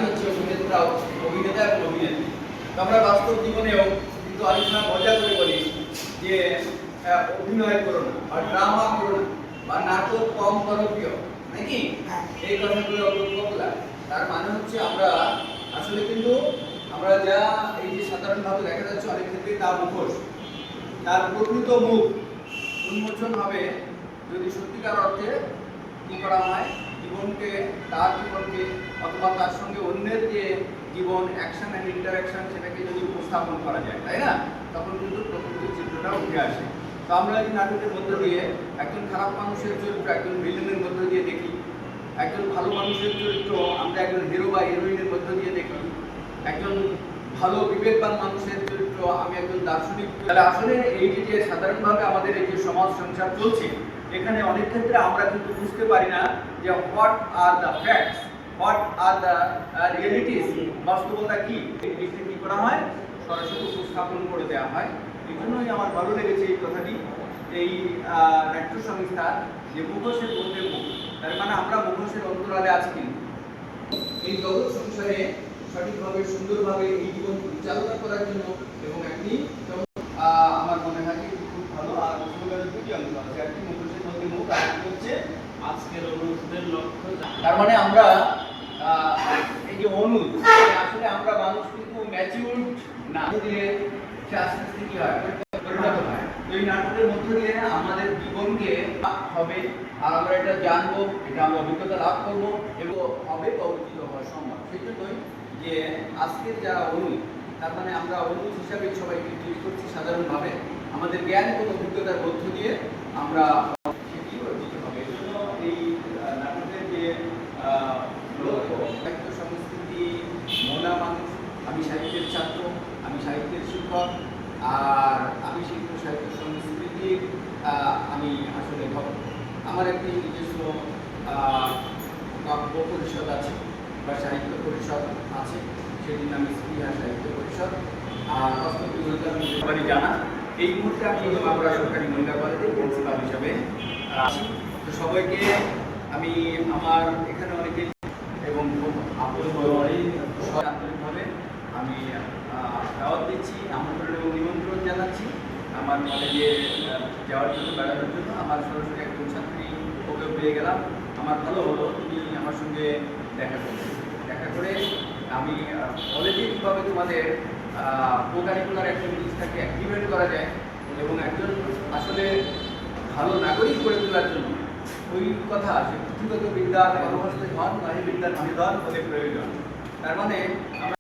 হচ্ছে অভিনেতা এবং অভিনেত্রী। তো আমরা বাস্তব জীবনেও কিন্তু অনেক সময় মজা করে বলি যে অভিনয় করো না বা ড্রামা করো না বা নাটক কম করো প্রিয়, নাকি এই কথাগুলো পপুলার। তার মানে হচ্ছে আমরা আসলে কিন্তু আমরা যা এই যে সাধারণভাবে দেখা যাচ্ছে অনেক ক্ষেত্রে তার মুখোশ, তার প্রকৃত মুখ উন্মোচন হবে যদি সত্যিকার অর্থে কি করা হয়, জীবনকে, তার জীবনকে অথবা তার সঙ্গে অন্যের যে জীবন অ্যাকশন অ্যান্ড ইন্টারাকশন সেটাকে যদি উপস্থাপন করা যায়, তাই না? তখন কিন্তু প্রকৃত চিত্রটা উঠে আসে। তো আমরা এই নাটকের মধ্য দিয়ে একজন খারাপ মানুষের চরিত্র একজন ভিলেনের মধ্য দিয়ে দেখি, একজন ভালো মানুষের চরিত্র আমরা একজন হিরো বা হিরোইনের মধ্য দিয়ে দেখি, একজন ভালো বিবেকবান মানুষের চরিত্র আমি একজন দার্শনিক। তাহলে আসলে এই যে সাধারণভাবে আমাদের এই যে সমাজ সংসার চলছে, এখানে অনেক ক্ষেত্রে আমরা কিন্তু বুঝতে পারি না যে what are the facts, what are the realities, বাস্তবতা কি, এই জিনিসটা কি করা হয় সরাসরি উপস্থাপন করে দেওয়া হয়। এই জন্যই আমার ভালো লেগেছে এই কথাটি, এই নাট্য সংস্থার যে মুখোশের মধ্যে মুখ, তার মানে আমরা মুখোশের অন্তরালে আছি কিন্তু এই জগৎ সংসারে সঠিকভাবে সুন্দরভাবে এই জীবন পরিচালনা করার জন্য এবং একটি আমার মনে হয় খুব ভালো। আর স্লোগানের দুটি অংশ আছে, একটি মুখোশের মধ্যে মুখ, আর একটি হচ্ছে আজকের অনুরোধের লক্ষ্য। তার মানে আমরা এই যে অনুরোধ, আসলে আমরা মানুষ কিন্তু ম্যাচিউরড না দিয়ে সে আস্তে আস্তে কি হয় পরিণত হয়। তো এই নাটকের মধ্য দিয়ে আমাদের জীবনকে হবে, আর আমরা এটা জানবো, এটা আমরা অভিজ্ঞতা লাভ করবো এবং হবে বা অর্জিত হওয়া সম্ভব। সেই জন্যই যে আজকের যারা অনুরোধ, তার মানে আমরা অনুরোধ হিসাবে সবাইকে তৈরি করছি সাধারণভাবে আমাদের জ্ঞান এবং অভিজ্ঞতার মধ্য দিয়ে আমরা সেটি অর্জিত হবে। এই জন্য এই নাটকের যে সাহিত্য সংস্কৃতি মনা মানুষ, আমি সাহিত্যের ছাত্র, আমি সাহিত্যের শিক্ষক, আর আমি সাহিত্য সংস্কৃতির আমি আসলে ভক্ত। আমার একটি নিজস্ব কাব্য পরিষদ আছে বা সাহিত্য পরিষদ আছে, সেটির নাম স্পৃহা সাহিত্য পরিষদ। আর বাস্তবিকতা আমি সবারই জানা, এই মুহূর্তে আমি বাঁকুড়া সরকারি মহিলা কলেজের প্রিন্সিপাল হিসাবে আছি। তো সবাইকে আমি আমার এখানে অনেকে এবং আন্তরিকভাবে আমি দাওয়াত দিচ্ছি, আমন্ত্রণ এবং নিমন্ত্রণ জানাচ্ছি আমার কলেজে যাওয়ার জন্য, বেড়ানোর জন্য। আমার সরাসরি একজন ছাত্রী ওকেও পেয়ে গেলাম, আমার ভালো হলো তুমি আমার সঙ্গে দেখা করে আমি কলেজে কীভাবে তোমাদের কো-কারিকুলার অ্যাক্টিভিটিসটাকে অ্যাক্টিভেট করা যায় এবং একজন আসলে ভালো নাগরিক গড়ে তোলার জন্য ওই কথা আছে, পুঁথিগত বিদ্যা কর্মস্থ ধন নহে বিদ্যার ধন বলে প্রয়োজন। তার মানে